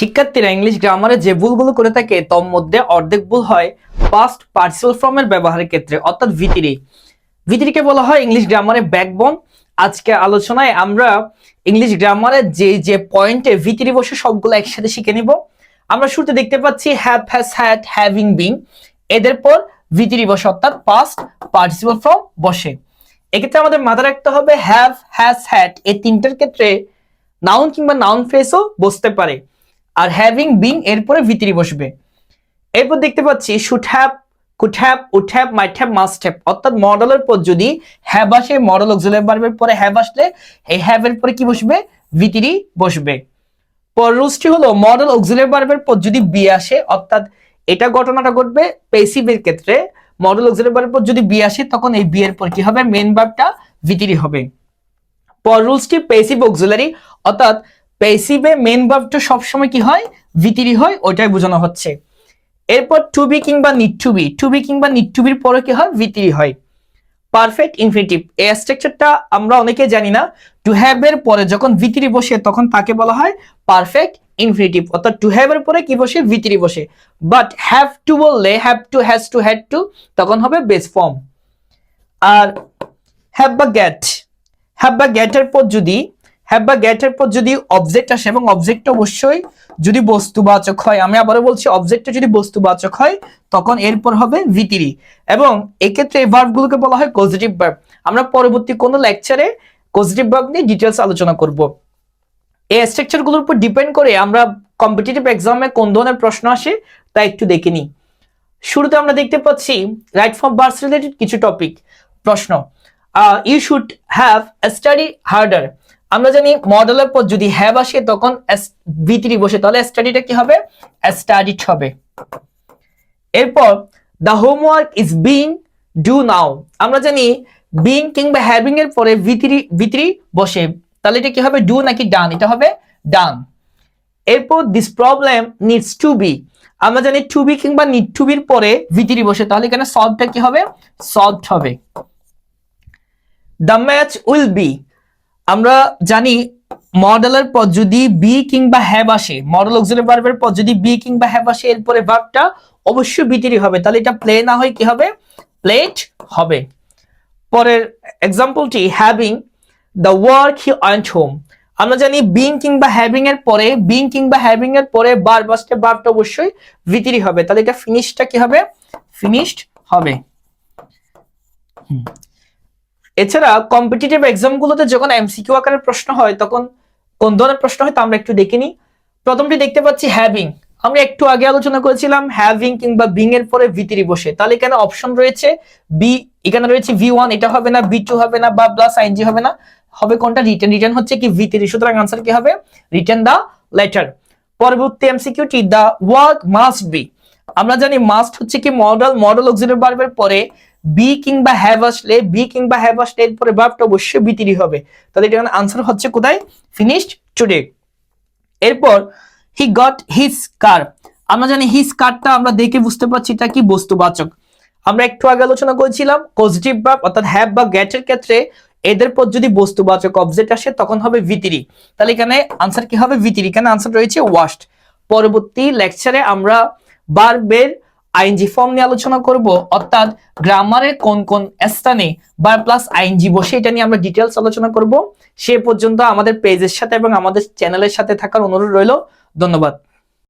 শিক্ষার্থীরা ইংলিশ গ্রামারে যে ভুলগুলো করে থাকে তার মধ্যে অর্ধেক ভুল হয় পাস্ট পার্টিসিপল ফর্মের ব্যবহারের ক্ষেত্রে, অর্থাৎ ভিতিরি। ভিতিরিকে বলা হয় ইংলিশ গ্রামারের ব্যাকবোন। আজকে আলোচনায় আমরা ইংলিশ গ্রামারের যে পয়েন্টে ভিতিরি বসে সবগুলো একসাথে শিখে নিব। আমরা শুরুতে দেখতে পাচ্ছি have, has, had, having, being, এদের পর ভিতিরি বসে, অর্থাৎ পাস্ট পার্টিসিপল ফর্ম বসে। এক্ষেত্রে আমাদের মাথায় রাখতে হবে হ্যাভ, হ্যাজ, হ্যাড এই তিনটার ক্ষেত্রে নাউন কিংবা নাউন ফ্রেজও বসতে পারে, আর হ্যাভিং, বিং এরপরে ভিতিরি বসবে। এরপর দেখতে পাচ্ছি should have, could have, would have, might have, must have, অর্থাৎ মডেলের পর যদি হ্যাভ আসে, মডেল অক্সিলারি ভার্বের পরে হ্যাভ আসলে এই হ্যাভ এর পরে কি বসবে? ভিতিরি বসবে। পরের রুলসটি হলো মডেল অক্সিলারি ভার্বের পর যদি বি আসে, অর্থাৎ এটা ঘটনাটা ঘটবে প্যাসিভের ক্ষেত্রে। মডেল অক্সিলারি ভার্বের পর যদি বি আসে তখন এই বি এর পর কি হবে? মেইন ভার্বটা ভিতিরি হবে। পরের রুলসটি প্যাসিভ অক্সিলারি, অর্থাৎ প্যাসিভে মেইন ভার্বটা সবসময় কি হয়? ভিতিরি হয়, ওইটাই বোঝানো হচ্ছে। এরপর টু বি কিংবা need to be, to be কিংবা নিড টু বির পরে কি হয়? ভিতিরি হয়। পারফেক্ট ইনফিনিটিভ এই স্ট্রাকচারটা আমরা অনেকে জানি না। টু হ্যাভ এর পরে যখন ভিতিরি বসে তখন তাকে বলা হয় পারফেক্ট ইনফিনিটিভ, অর্থাৎ টু হ্যাভ এর পরে কি বসে? ভিতিরি বসে। বাট হ্যাভ টু বললে have to, has to, had to তখন হবে বেস ফর্ম। আর হ্যাভ বা গেট, হ্যাভ বা গেটের পর যদি অবজেক্ট আসে, এবং অবজেক্ট অবশ্যই যদি বস্তুবাচক হয়, আমি আবারও বলছি অবজেক্টটা যদি বস্তুবাচক হয় তখন এরপর হবে ভিতিরি। এবং এক্ষেত্রে এই ভার্বগুলোকে বলা হয় পজিটিভ ভার্ব। আমরা পরবর্তী কোনো লেকচারে পজিটিভ ভার্ব নিয়ে ডিটেইলস আলোচনা করব। এই স্ট্রাকচারগুলোর উপর ডিপেন্ড করে আমরা কম্পিটিটিভ এক্সামে কোন ধরনের প্রশ্ন আসে তা একটু দেখে নিই। শুরুতে আমরা দেখতে পাচ্ছি রাইট ফ্রম বার্থ রিলেটেড কিছু টপিক প্রশ্ন। You should have study harder. আমরা জানি মডেলের পর যদি হ্যাভ আসে তখন ভিতিরি বসে, তাহলে স্টাডিটা কি হবে? স্টাডিড হবে। এরপর the homework is being do now. আমরা জানি বিং কিংবা হ্যাভিং এর পরে ভিতিরি বসে, তাহলে এটা কি হবে? ডু নাকি ডান? এটা হবে ডান। এরপর this problem needs to be. আমরা জানি টু বি কিংবা নিড টু বির পরে ভিতিরি বসে, তাহলে এখানে সলভটা কি হবে? সলভড হবে। The match will be. আমরা জানি মডেলের পর যদি বি কিংবা হ্যাভ আসে, মডেল অক্সিলারি ভার্বের পর যদি বি কিংবা হ্যাভ আসে এরপরে ভার্বটা অবশ্যই ভিতিরি হবে, তাহলে এটা প্লে না হয় কি হবে? প্লেড হবে। পরের এক্সাম্পলটি having the work he went home. আমরা জানি বিং কিংবা হ্যাভিং এর পরে ভার্ব আসলে ভার্বটা অবশ্যই ভিতিরি হবে, তাহলে এটা ফিনিশটা কি হবে? ফিনিশড হবে। এছাড়া কম্পিটিটিভ এক্সাম গুলোতে যখন এমসিকিউ আকারের প্রশ্ন হয় তখন কোন ধরনের প্রশ্ন হয় তা আমরা একটু দেখে নিই। প্রথমটি দেখতে পাচ্ছি হ্যাভিং। আমরা একটু আগে আলোচনা করেছিলাম হ্যাভিং কিংবা বিং এর পরে ভিতিরি বসে, তাহলে এখানে অপশন রয়েছে বি, এখানে রয়েছে ভি1, এটা হবে না, ভি2 হবে না, বা প্লাস আইএনজি হবে না, হবে কোনটা? রিটার্ন হচ্ছে কি? ভিতিরি। সুতরাং আনসার কি হবে? রিটার্ন দা লেটার। পরবর্তী এমসিকিউটি দা ওয়ার্ক মাস্ট বি। আমরা জানি মাস্ট হচ্ছে কি মডেল অক্সিলারি ভার্বের পরে বি কিংবা হ্যাভ আসলে এরপরে ভার্বটা অবশ্যই ভিতিরি হবে, তাহলে এখানে আনসার হচ্ছে কোথায়? Finished today. এরপর হি গট হিজ কার। আমরা জানি হিজ কারটা আমরা দেখে বুঝতে পারছি এটা কি? বস্তুবাচক। আমরা একটু আগে আলোচনা করেছিলাম পজিটিভ ভার্ব অর্থাৎ হ্যাভ বা গেটের ক্ষেত্রে এদের পর যদি বস্তুবাচক অবজেক্ট আসে তখন হবে ভিতিরি, তাহলে এখানে আনসার কি হবে? ভিতিরি। এখানে আনসার রয়েছে ওয়াশড। পরবর্তী লেকচারে আমরা ভার্বের আইএনজি ফর্ম নিয়ে আলোচনা করব, অর্থাৎ গ্রামারের কোন কোন স্থানে ভার্ব প্লাস আইএনজি বসে এটা নিয়ে আমরা ডিটেইলস আলোচনা করব। সে পর্যন্ত আমাদের পেজের সাথে এবং আমাদের চ্যানেলের সাথে থাকার অনুরোধ রইল। ধন্যবাদ।